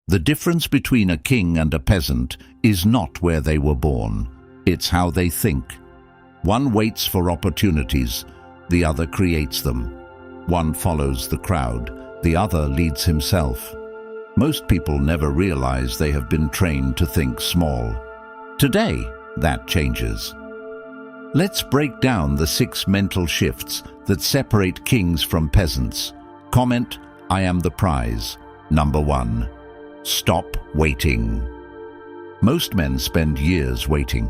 The difference between a king and a peasant is not where they were born, it's how they think. One waits for opportunities, the other creates them. One follows the crowd, the other leads himself. Most people never realize they have been trained to think small. Today, that changes. Let's break down the 6 mental shifts that separate kings from peasants. Comment, I am the prize. Number 1. Stop waiting. Most men spend years waiting.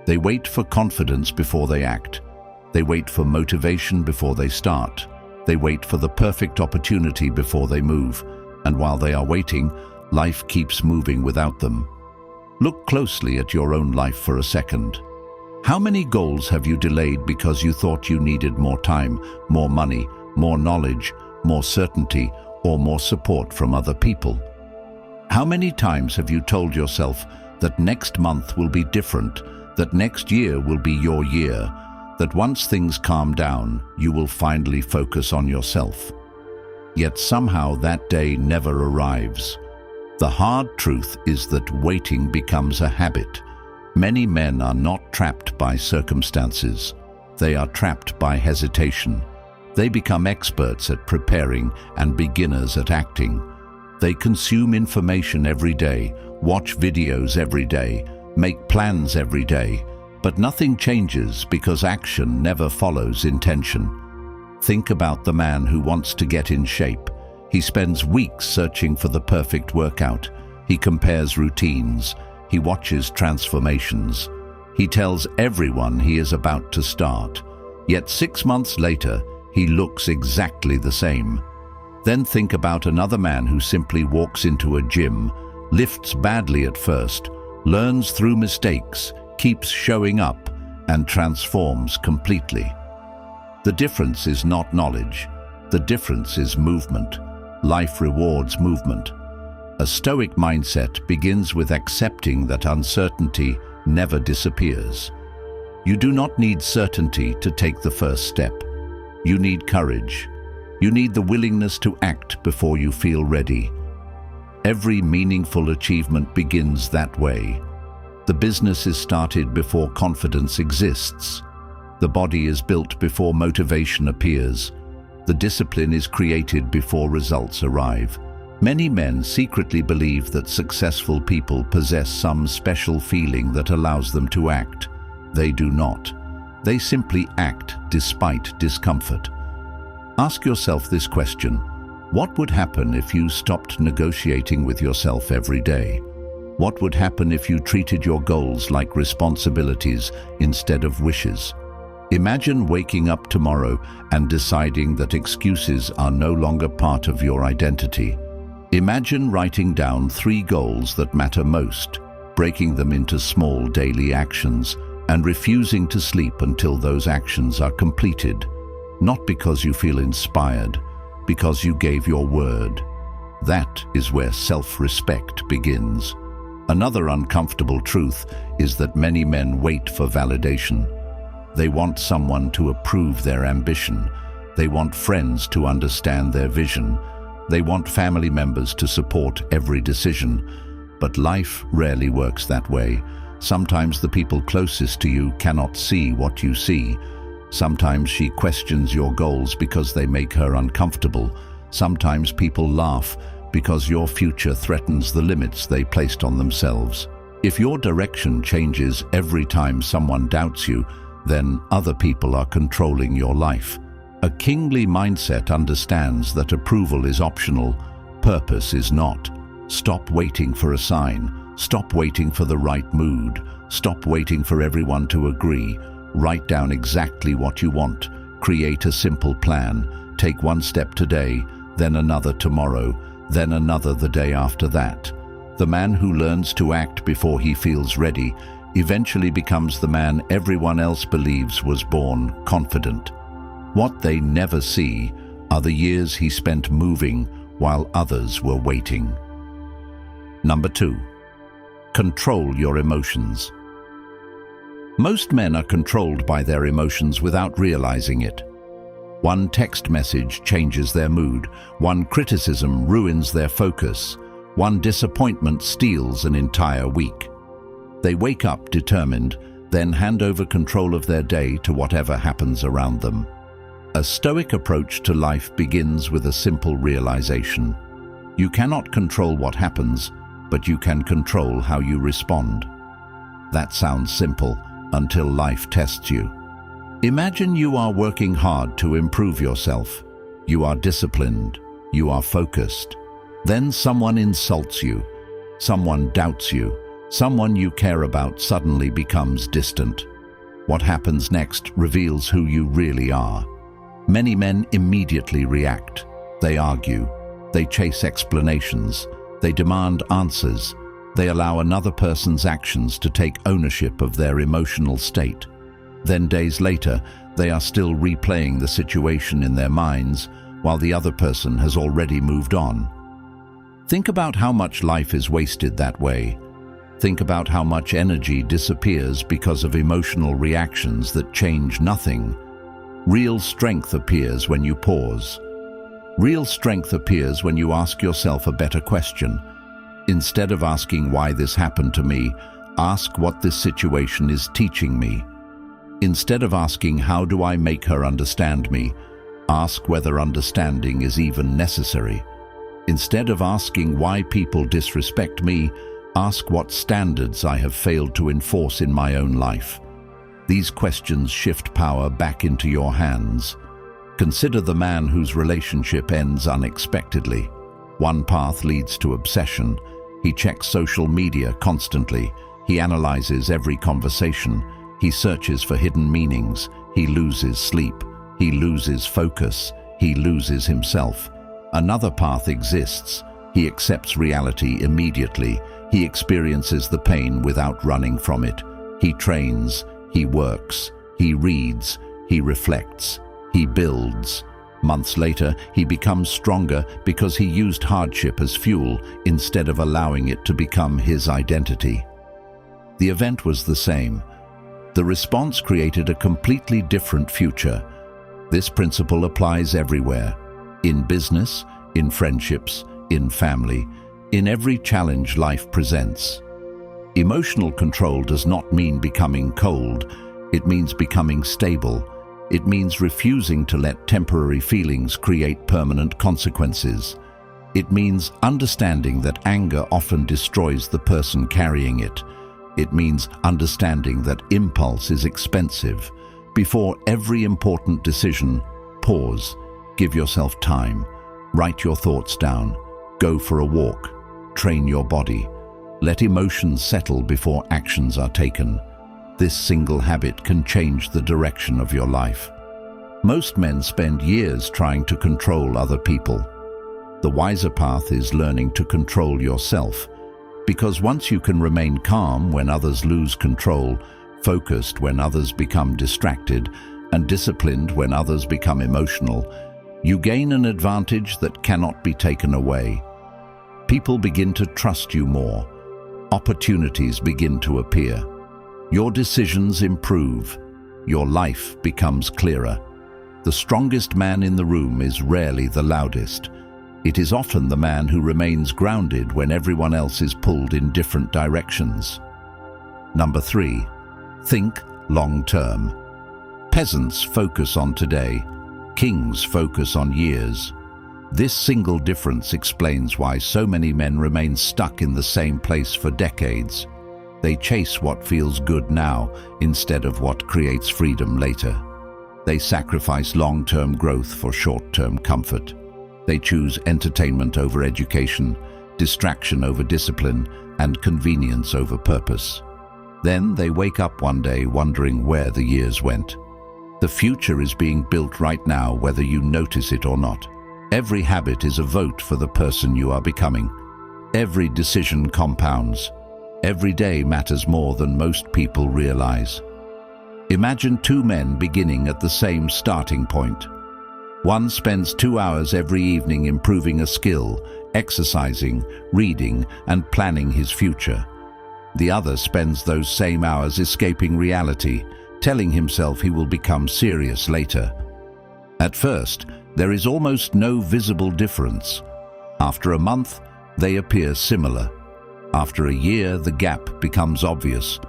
They wait for confidence before they act. They wait for motivation before they start. They wait for the perfect opportunity before they move. And while they are waiting, life keeps moving without them. Look closely at your own life for a second. How many goals have you delayed because you thought you needed more time, more money, more knowledge, more certainty, or more support from other people? How many times have you told yourself that next month will be different, that next year will be your year, that once things calm down, you will finally focus on yourself? Yet somehow that day never arrives. The hard truth is that waiting becomes a habit. Many men are not trapped by circumstances. They are trapped by hesitation. They become experts at preparing and beginners at acting. They consume information every day, watch videos every day, make plans every day, but nothing changes because action never follows intention. Think about the man who wants to get in shape. He spends weeks searching for the perfect workout. He compares routines. He watches transformations. He tells everyone he is about to start. Yet 6 months later, he looks exactly the same. Then think about another man who simply walks into a gym, lifts badly at first, learns through mistakes, keeps showing up, and transforms completely. The difference is not knowledge. The difference is movement. Life rewards movement. A Stoic mindset begins with accepting that uncertainty never disappears. You do not need certainty to take the first step. You need courage. You need the willingness to act before you feel ready. Every meaningful achievement begins that way. The business is started before confidence exists. The body is built before motivation appears. The discipline is created before results arrive. Many men secretly believe that successful people possess some special feeling that allows them to act. They do not. They simply act despite discomfort. Ask yourself this question: what would happen if you stopped negotiating with yourself every day? What would happen if you treated your goals like responsibilities instead of wishes? Imagine waking up tomorrow and deciding that excuses are no longer part of your identity. Imagine writing down 3 goals that matter most, breaking them into small daily actions, and refusing to sleep until those actions are completed. Not because you feel inspired, because you gave your word. That is where self-respect begins. Another uncomfortable truth is that many men wait for validation. They want someone to approve their ambition. They want friends to understand their vision. They want family members to support every decision. But life rarely works that way. Sometimes the people closest to you cannot see what you see. Sometimes she questions your goals because they make her uncomfortable. Sometimes people laugh because your future threatens the limits they placed on themselves. If your direction changes every time someone doubts you, then other people are controlling your life. A kingly mindset understands that approval is optional, purpose is not. Stop waiting for a sign. Stop waiting for the right mood. Stop waiting for everyone to agree. Write down exactly what you want. Create a simple plan. Take one step today, then another tomorrow, then another the day after that. The man who learns to act before he feels ready eventually becomes the man everyone else believes was born confident. What they never see are the years he spent moving while others were waiting. Number 2. Control your emotions. Most men are controlled by their emotions without realizing it. One text message changes their mood. One criticism ruins their focus. One disappointment steals an entire week. They wake up determined, then hand over control of their day to whatever happens around them. A Stoic approach to life begins with a simple realization. You cannot control what happens, but you can control how you respond. That sounds simple until life tests you. Imagine you are working hard to improve yourself. You are disciplined. You are focused. Then someone insults you. Someone doubts you. Someone you care about suddenly becomes distant. What happens next reveals who you really are. Many men immediately react. They argue. They chase explanations. They demand answers. They allow another person's actions to take ownership of their emotional state. Then days later, they are still replaying the situation in their minds, while the other person has already moved on. Think about how much life is wasted that way. Think about how much energy disappears because of emotional reactions that change nothing. Real strength appears when you pause. Real strength appears when you ask yourself a better question. Instead of asking why this happened to me, ask what this situation is teaching me. Instead of asking how do I make her understand me, ask whether understanding is even necessary. Instead of asking why people disrespect me, ask what standards I have failed to enforce in my own life. These questions shift power back into your hands. Consider the man whose relationship ends unexpectedly. One path leads to obsession. He checks social media constantly. He analyzes every conversation. He searches for hidden meanings. He loses sleep. He loses focus. He loses himself. Another path exists. He accepts reality immediately. He experiences the pain without running from it. He trains. He works. He reads. He reflects. He builds. Months later, he becomes stronger because he used hardship as fuel instead of allowing it to become his identity. The event was the same. The response created a completely different future. This principle applies everywhere. In business, in friendships, in family, in every challenge life presents. Emotional control does not mean becoming cold. It means becoming stable. It means refusing to let temporary feelings create permanent consequences. It means understanding that anger often destroys the person carrying it. It means understanding that impulse is expensive. Before every important decision, pause, give yourself time, write your thoughts down, go for a walk, train your body. Let emotions settle before actions are taken. This single habit can change the direction of your life. Most men spend years trying to control other people. The wiser path is learning to control yourself, because once you can remain calm when others lose control, focused when others become distracted, and disciplined when others become emotional, you gain an advantage that cannot be taken away. People begin to trust you more. Opportunities begin to appear. Your decisions improve. Your life becomes clearer. The strongest man in the room is rarely the loudest. It is often the man who remains grounded when everyone else is pulled in different directions. Number 3. Think long-term. Peasants focus on today. Kings focus on years. This single difference explains why so many men remain stuck in the same place for decades. They chase what feels good now instead of what creates freedom later. They sacrifice long-term growth for short-term comfort. They choose entertainment over education, distraction over discipline, and convenience over purpose. Then they wake up one day wondering where the years went. The future is being built right now, whether you notice it or not. Every habit is a vote for the person you are becoming. Every decision compounds. Every day matters more than most people realize. Imagine two men beginning at the same starting point. One spends 2 hours every evening improving a skill, exercising, reading, and planning his future. The other spends those same hours escaping reality, telling himself he will become serious later. At first, there is almost no visible difference. After a month, They appear similar. After a year, the gap becomes obvious.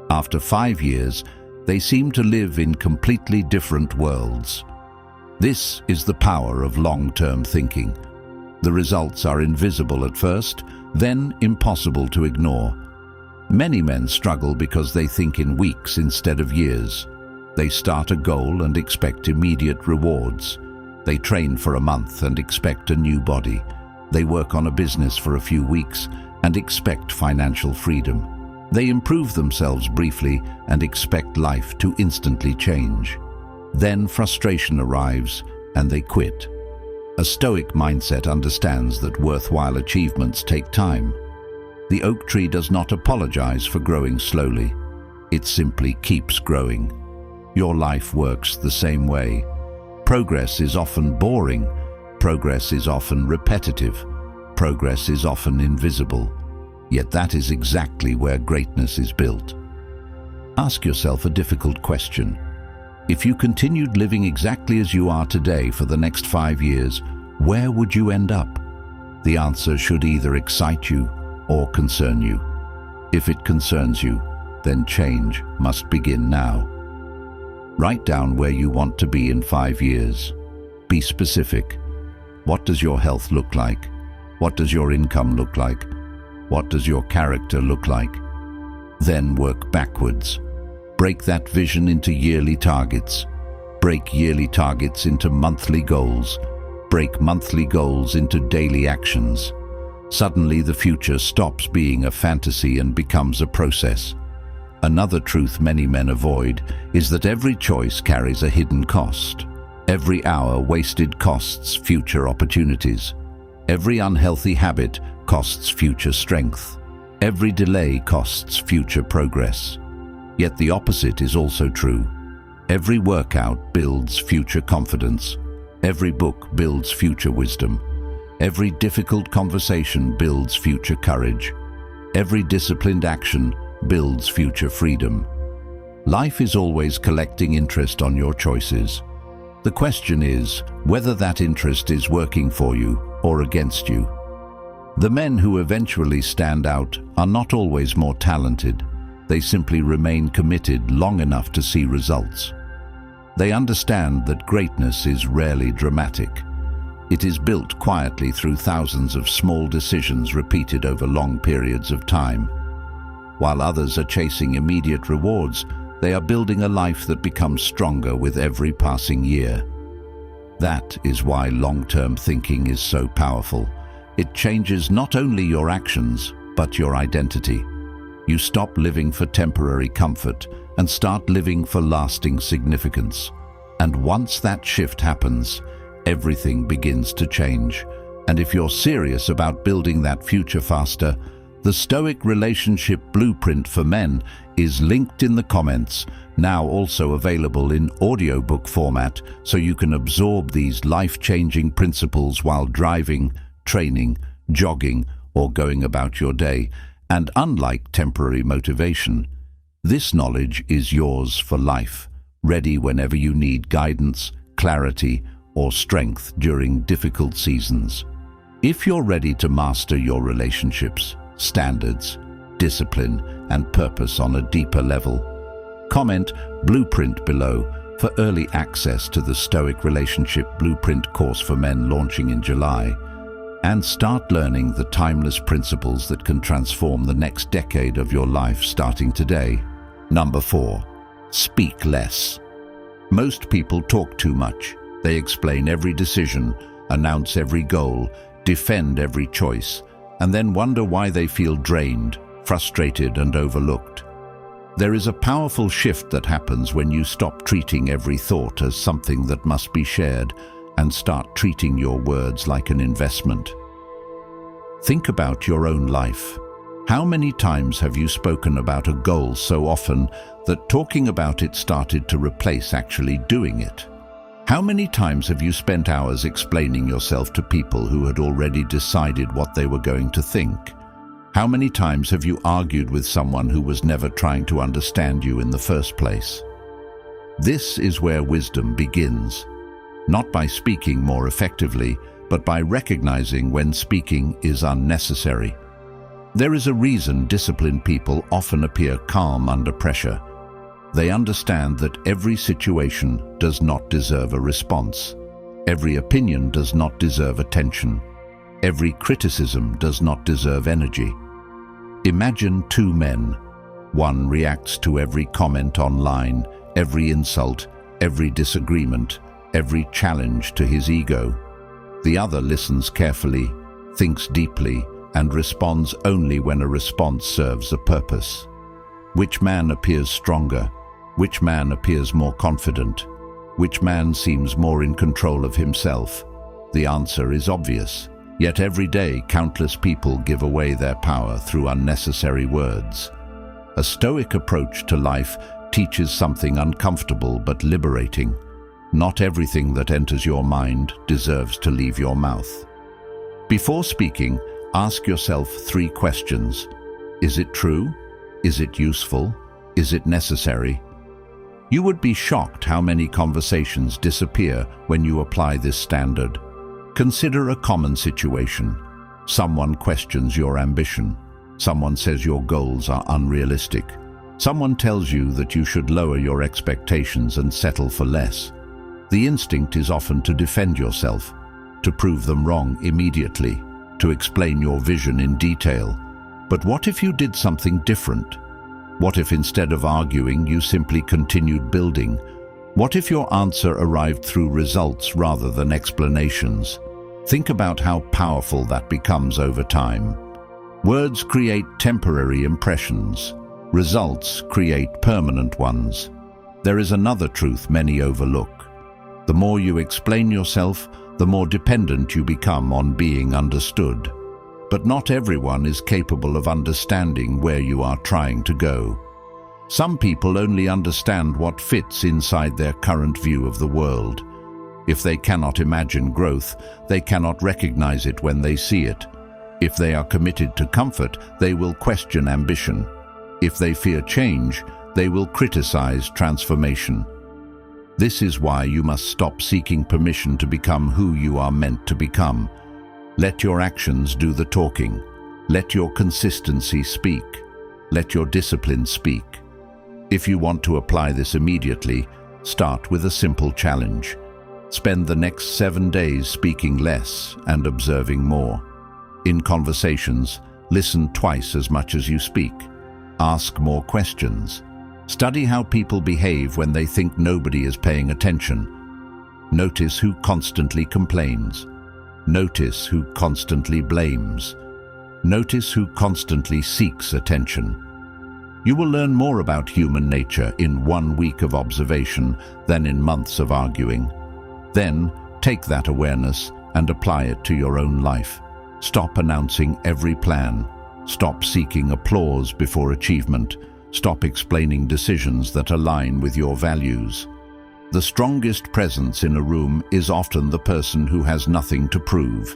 After 5 years, they seem to live in completely different worlds. This is the power of long-term thinking. The results are invisible at first, then impossible to ignore. Many men struggle because they think in weeks instead of years. They start a goal and expect immediate rewards. They train for a month and expect a new body. They work on a business for a few weeks and expect financial freedom. They improve themselves briefly and expect life to instantly change. Then frustration arrives and they quit. A Stoic mindset understands that worthwhile achievements take time. The oak tree does not apologize for growing slowly. It simply keeps growing. Your life works the same way. Progress is often boring. Progress is often repetitive. Progress is often invisible. Yet that is exactly where greatness is built. Ask yourself a difficult question. If you continued living exactly as you are today for the next 5 years, where would you end up? The answer should either excite you or concern you. If it concerns you, then change must begin now. Write down where you want to be in 5 years. Be specific. What does your health look like? What does your income look like? What does your character look like? Then work backwards. Break that vision into yearly targets. Break yearly targets into monthly goals. Break monthly goals into daily actions. Suddenly, the future stops being a fantasy and becomes a process. Another truth many men avoid is that every choice carries a hidden cost. Every hour wasted costs future opportunities. Every unhealthy habit costs future strength. Every delay costs future progress. Yet the opposite is also true. Every workout builds future confidence. Every book builds future wisdom. Every difficult conversation builds future courage. Every disciplined action builds future freedom. Life is always collecting interest on your choices. The question is whether that interest is working for you or against you. The men who eventually stand out are not always more talented. They simply remain committed long enough to see results. They understand that greatness is rarely dramatic. It is built quietly through thousands of small decisions repeated over long periods of time. While others are chasing immediate rewards, they are building a life that becomes stronger with every passing year. That is why long-term thinking is so powerful. It changes not only your actions, but your identity. You stop living for temporary comfort and start living for lasting significance. And once that shift happens, everything begins to change. And if you're serious about building that future faster, the Stoic Relationship Blueprint for Men is linked in the comments, now also available in audiobook format, so you can absorb these life-changing principles while driving, training, jogging, or going about your day. And unlike temporary motivation, this knowledge is yours for life, ready whenever you need guidance, clarity, or strength during difficult seasons. If you're ready to master your relationships, standards, discipline, and purpose on a deeper level, comment Blueprint below for early access to the Stoic Relationship Blueprint course for men launching in July, and start learning the timeless principles that can transform the next decade of your life starting today. Number 4. Speak less. Most people talk too much. They explain every decision, announce every goal, defend every choice, and then wonder why they feel drained, frustrated, and overlooked. There is a powerful shift that happens when you stop treating every thought as something that must be shared and start treating your words like an investment. Think about your own life. How many times have you spoken about a goal so often that talking about it started to replace actually doing it? How many times have you spent hours explaining yourself to people who had already decided what they were going to think? How many times have you argued with someone who was never trying to understand you in the first place? This is where wisdom begins. Not by speaking more effectively, but by recognizing when speaking is unnecessary. There is a reason disciplined people often appear calm under pressure. They understand that every situation does not deserve a response. Every opinion does not deserve attention. Every criticism does not deserve energy. Imagine two men. One reacts to every comment online, every insult, every disagreement, every challenge to his ego. The other listens carefully, thinks deeply, and responds only when a response serves a purpose. Which man appears stronger? Which man appears more confident? Which man seems more in control of himself? The answer is obvious. Yet every day, countless people give away their power through unnecessary words. A Stoic approach to life teaches something uncomfortable but liberating. Not everything that enters your mind deserves to leave your mouth. Before speaking, ask yourself 3 questions. Is it true? Is it useful? Is it necessary? You would be shocked how many conversations disappear when you apply this standard. Consider a common situation. Someone questions your ambition. Someone says your goals are unrealistic. Someone tells you that you should lower your expectations and settle for less. The instinct is often to defend yourself, to prove them wrong immediately, to explain your vision in detail. But what if you did something different? What if instead of arguing, you simply continued building? What if your answer arrived through results rather than explanations? Think about how powerful that becomes over time. Words create temporary impressions. Results create permanent ones. There is another truth many overlook. The more you explain yourself, the more dependent you become on being understood. But not everyone is capable of understanding where you are trying to go. Some people only understand what fits inside their current view of the world. If they cannot imagine growth, they cannot recognize it when they see it. If they are committed to comfort, they will question ambition. If they fear change, they will criticize transformation. This is why you must stop seeking permission to become who you are meant to become. Let your actions do the talking. Let your consistency speak. Let your discipline speak. If you want to apply this immediately, start with a simple challenge. Spend the next 7 days speaking less and observing more. In conversations, listen twice as much as you speak. Ask more questions. Study how people behave when they think nobody is paying attention. Notice who constantly complains. Notice who constantly blames. Notice who constantly seeks attention. You will learn more about human nature in 1 week of observation than in months of arguing. Then, take that awareness and apply it to your own life. Stop announcing every plan. Stop seeking applause before achievement. Stop explaining decisions that align with your values. The strongest presence in a room is often the person who has nothing to prove,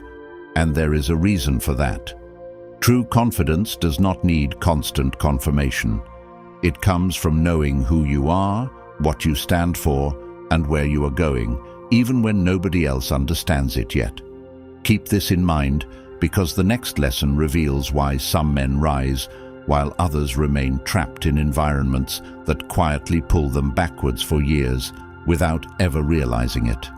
and there is a reason for that. True confidence does not need constant confirmation. It comes from knowing who you are, what you stand for, and where you are going, even when nobody else understands it yet. Keep this in mind, because the next lesson reveals why some men rise, while others remain trapped in environments that quietly pull them backwards for years without ever realizing it.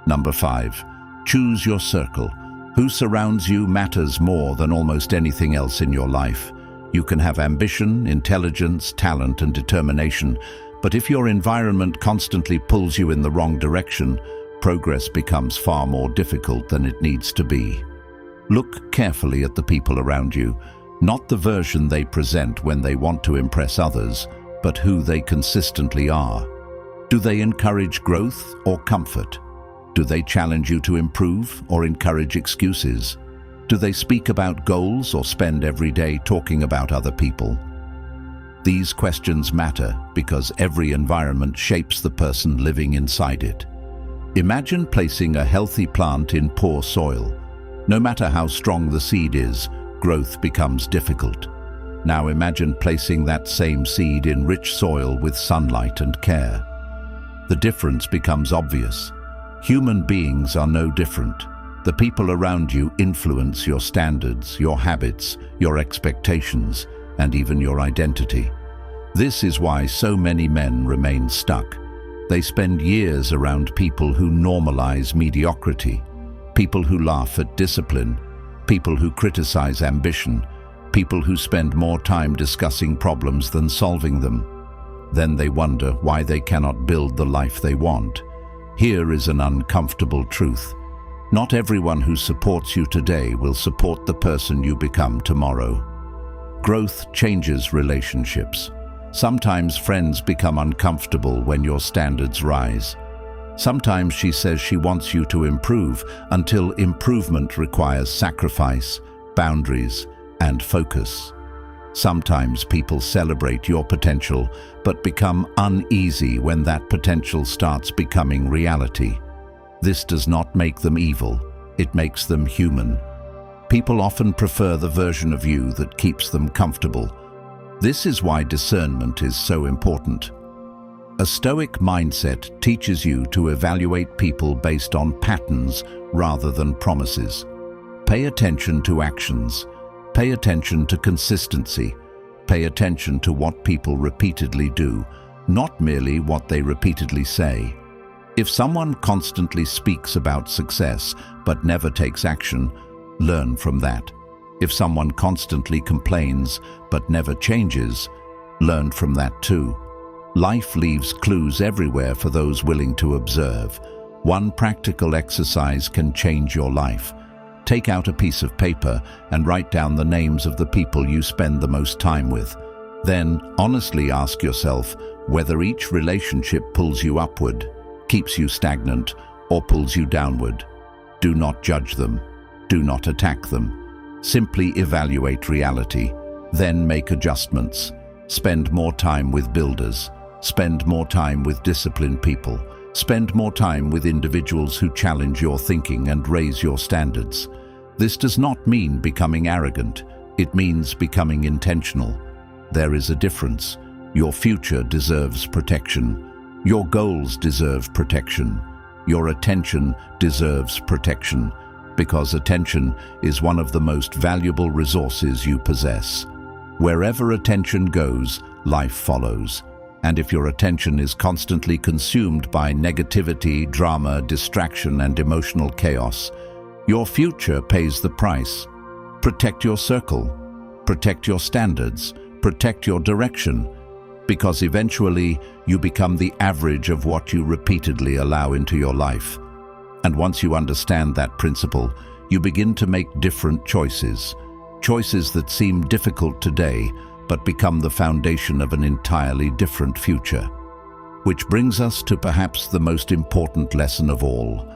Number 5. Choose your circle. Who surrounds you matters more than almost anything else in your life. You can have ambition, intelligence, talent, and determination, but if your environment constantly pulls you in the wrong direction, progress becomes far more difficult than it needs to be. Look carefully at the people around you, not the version they present when they want to impress others, but who they consistently are. Do they encourage growth or comfort? Do they challenge you to improve or encourage excuses? Do they speak about goals or spend every day talking about other people? These questions matter because every environment shapes the person living inside it. Imagine placing a healthy plant in poor soil. No matter how strong the seed is, growth becomes difficult. Now imagine placing that same seed in rich soil with sunlight and care. The difference becomes obvious. Human beings are no different. The people around you influence your standards, your habits, your expectations, and even your identity. This is why so many men remain stuck. They spend years around people who normalize mediocrity, people who laugh at discipline, people who criticize ambition, people who spend more time discussing problems than solving them. Then they wonder why they cannot build the life they want. Here is an uncomfortable truth. Not everyone who supports you today will support the person you become tomorrow. Growth changes relationships. Sometimes friends become uncomfortable when your standards rise. Sometimes she says she wants you to improve until improvement requires sacrifice, boundaries, and focus. Sometimes people celebrate your potential but become uneasy when that potential starts becoming reality. This does not make them evil, it makes them human. People often prefer the version of you that keeps them comfortable. This is why discernment is so important. A Stoic mindset teaches you to evaluate people based on patterns rather than promises. Pay attention to actions. Pay attention to consistency. Pay attention to what people repeatedly do, not merely what they repeatedly say. If someone constantly speaks about success but never takes action, learn from that. If someone constantly complains but never changes, learn from that too. Life leaves clues everywhere for those willing to observe. One practical exercise can change your life. Take out a piece of paper and write down the names of the people you spend the most time with. Then, honestly ask yourself whether each relationship pulls you upward, keeps you stagnant, or pulls you downward. Do not judge them. Do not attack them. Simply evaluate reality, then make adjustments. Spend more time with builders. Spend more time with disciplined people. Spend more time with individuals who challenge your thinking and raise your standards. This does not mean becoming arrogant. It means becoming intentional. There is a difference. Your future deserves protection. Your goals deserve protection. Your attention deserves protection, because attention is one of the most valuable resources you possess. Wherever attention goes, life follows. And if your attention is constantly consumed by negativity, drama, distraction, and emotional chaos, your future pays the price. Protect your circle. Protect your standards. Protect your direction. Because eventually, you become the average of what you repeatedly allow into your life. And once you understand that principle, you begin to make different choices. Choices that seem difficult today, but become the foundation of an entirely different future. Which brings us to perhaps the most important lesson of all.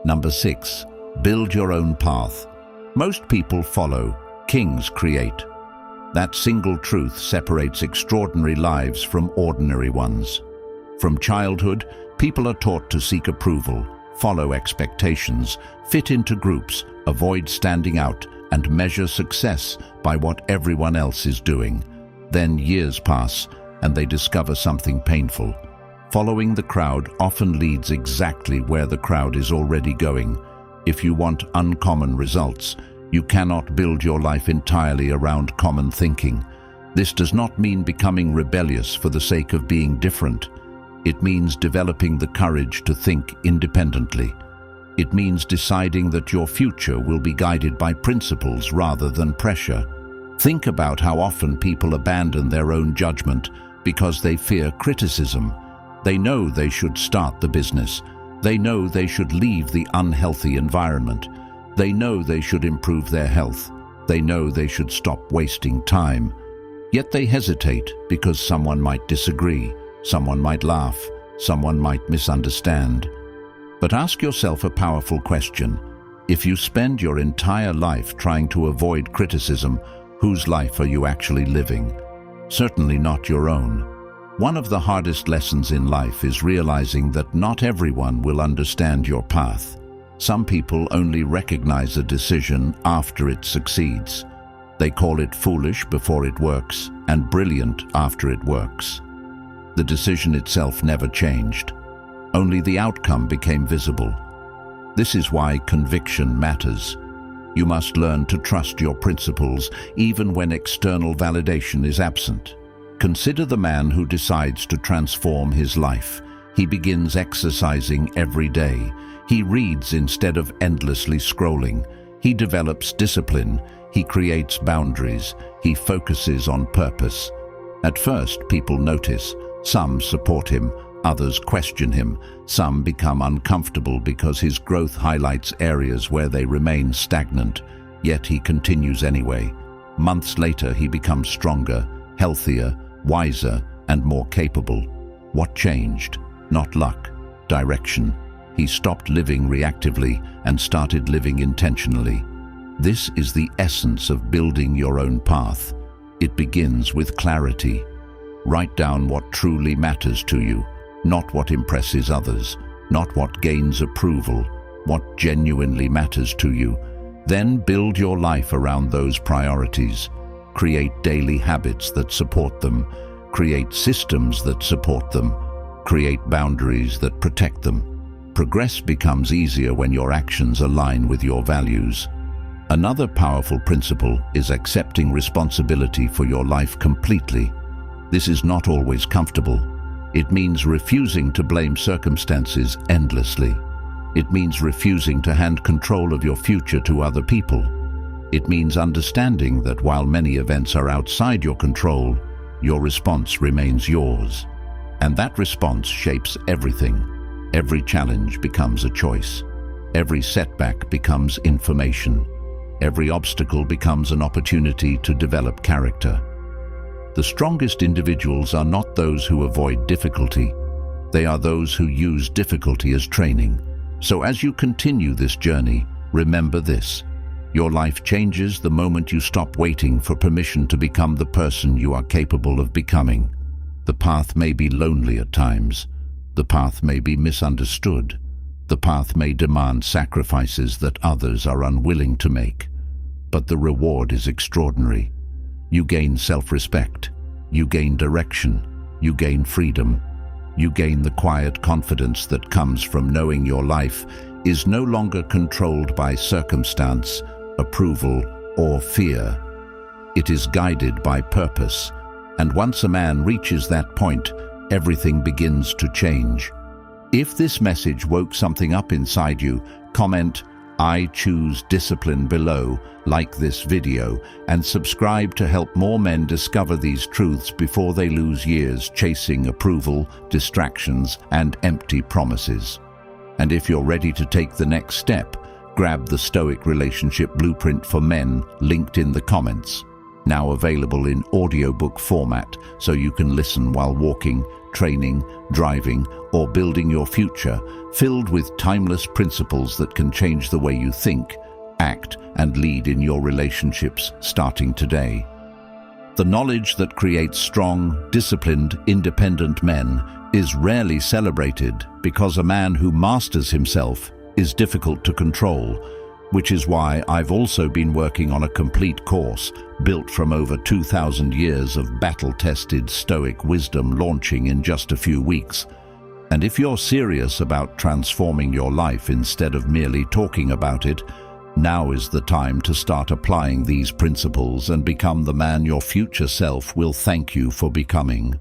Number 6, build your own path. Most people follow, kings create. That single truth separates extraordinary lives from ordinary ones. From childhood, people are taught to seek approval, follow expectations, fit into groups, avoid standing out, and measure success by what everyone else is doing. Then years pass, and they discover something painful. Following the crowd often leads exactly where the crowd is already going. If you want uncommon results, you cannot build your life entirely around common thinking. This does not mean becoming rebellious for the sake of being different. It means developing the courage to think independently. It means deciding that your future will be guided by principles rather than pressure. Think about how often people abandon their own judgment because they fear criticism. They know they should start the business. They know they should leave the unhealthy environment. They know they should improve their health. They know they should stop wasting time. Yet they hesitate because someone might disagree, someone might laugh, someone might misunderstand. But ask yourself a powerful question. If you spend your entire life trying to avoid criticism, whose life are you actually living? Certainly not your own. One of the hardest lessons in life is realizing that not everyone will understand your path. Some people only recognize a decision after it succeeds. They call it foolish before it works and brilliant after it works. The decision itself never changed. Only the outcome became visible. This is why conviction matters. You must learn to trust your principles even when external validation is absent. Consider the man who decides to transform his life. He begins exercising every day. He reads instead of endlessly scrolling. He develops discipline. He creates boundaries. He focuses on purpose. At first, people notice. Some support him. Others question him. Some become uncomfortable because his growth highlights areas where they remain stagnant. Yet he continues anyway. Months later, he becomes stronger, healthier, wiser, and more capable. What changed? Not luck, direction. He stopped living reactively and started living intentionally. This is the essence of building your own path. It begins with clarity. Write down what truly matters to you, not what impresses others, not what gains approval, what genuinely matters to you. Then build your life around those priorities. Create daily habits that support them. Create systems that support them. Create boundaries that protect them. Progress becomes easier when your actions align with your values. Another powerful principle is accepting responsibility for your life completely. This is not always comfortable. It means refusing to blame circumstances endlessly. It means refusing to hand control of your future to other people. It means understanding that while many events are outside your control, your response remains yours. And that response shapes everything. Every challenge becomes a choice. Every setback becomes information. Every obstacle becomes an opportunity to develop character. The strongest individuals are not those who avoid difficulty. They are those who use difficulty as training. So as you continue this journey, remember this. Your life changes the moment you stop waiting for permission to become the person you are capable of becoming. The path may be lonely at times. The path may be misunderstood. The path may demand sacrifices that others are unwilling to make. But the reward is extraordinary. You gain self-respect. You gain direction. You gain freedom. You gain the quiet confidence that comes from knowing your life is no longer controlled by circumstance, approval, or fear. It is guided by purpose. And once a man reaches that point, everything begins to change. If this message woke something up inside you, comment, "I choose discipline" below, like this video, and subscribe to help more men discover these truths before they lose years chasing approval, distractions, and empty promises. And if you're ready to take the next step, grab the Stoic Relationship Blueprint for Men linked in the comments. Now available in audiobook format so you can listen while walking, training, driving, or building your future, filled with timeless principles that can change the way you think, act, and lead in your relationships starting today. The knowledge that creates strong, disciplined, independent men is rarely celebrated because a man who masters himself is difficult to control, which is why I've also been working on a complete course built from over 2,000 years of battle-tested Stoic wisdom launching in just a few weeks. And if you're serious about transforming your life instead of merely talking about it, now is the time to start applying these principles and become the man your future self will thank you for becoming.